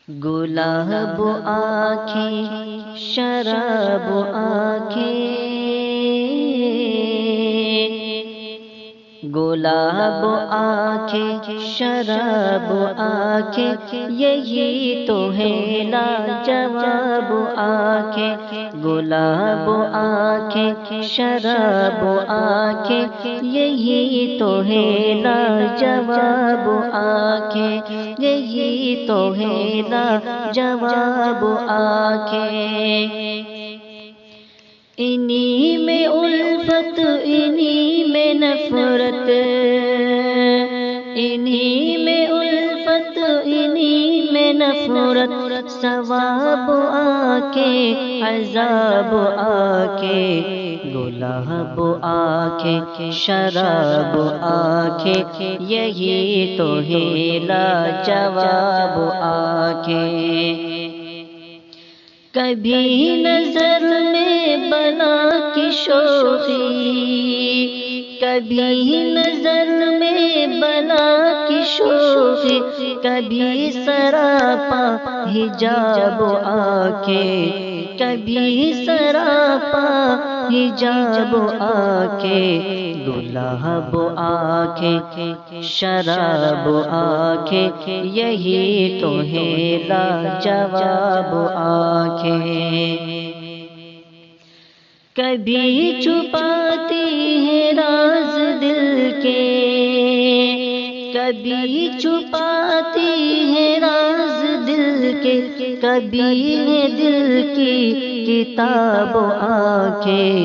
گلاب آنکھیں شراب آنکھیں، گلاب آنکھیں شراب آنکھیں، یہی تو ہے لاجواب آنکھیں، گلاب آنکھیں شراب آنکھیں، یہی تو ہے لاجواب آنکھیں، یہی تو ہے لاجواب آنکھیں۔ انہی میں الفت انہی میں نفرت، انہی میں الفت انہی میں نفرت، ثواب آنکھیں عذاب آنکھیں، گلاب آنکھیں شراب آنکھیں، یہی تو ہے لاجواب آنکھیں۔ کبھی نظر میں بلا کی شوخی، کبھی نظر میں بلا کی شوخی، کبھی سراپا حجاب آنکھیں، کبھی سراپا حجاب آنکھیں، گلاب آنکھیں شراب آنکھیں، یہی تو ہے لاجواب آنکھیں۔ کبھی چھپاتی ہے راز دل کے، کبھی چھپاتی ہے راز دل کے، کبھی ہے دل کی کتاب آنکھیں،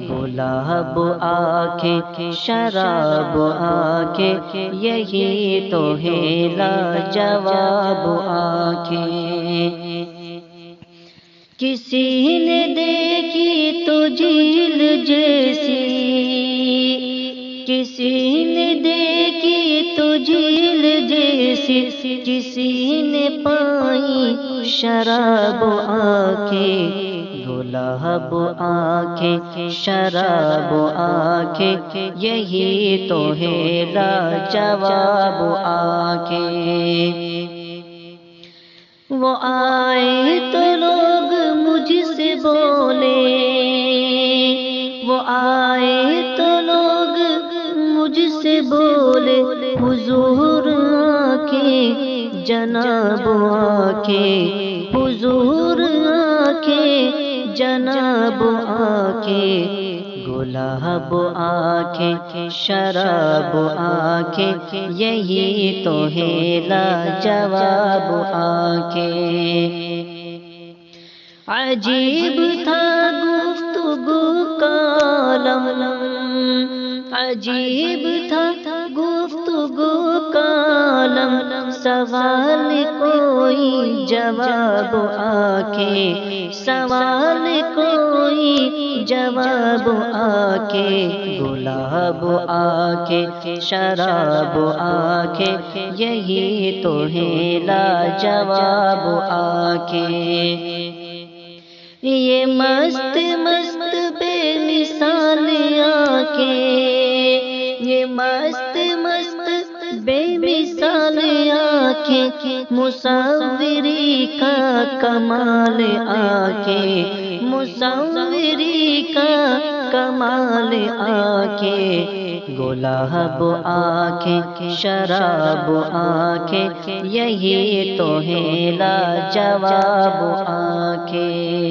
گلاب آنکھیں شراب آنکھیں، یہی تو ہے لاجواب آنکھیں۔ کسی نے دیکھی تو جھیل جیسی، کسی نے دیکھی تو جھیل جیسی، کسی نے پائی شراب آنکھیں، گلاب آنکھیں شراب آنکھیں، یہی تو ہے لاجواب آنکھیں۔ وہ آئے تو لوگ مجھ سے بولے، وہ آئے تو لوگ مجھ سے بولے، حضور آنکھیں جناب آنکھیں، حضور آنکھیں جناب آنکھیں، گلاب آنکھیں شراب آنکھیں، یہی تو ہے لاجواب آنکھیں۔ عجیب تھا گفتگو کا عالم، عجیب تھا گفتگو کا عالم، سوال کوئی جواب آنکھیں، سوال کوئی جواب آنکھیں، گلاب آنکھیں شراب آنکھیں، یہی تو ہے لاجواب آنکھیں۔ یہ مست مست بے مثال آنکھیں، یہ مست مست بے مثال آنکھیں، مصوری کا کمال آنکھیں، مصوری کا کمال آنکھیں، گلاب آنکھیں شراب آنکھیں، یہی تو ہے لاجواب آنکھیں۔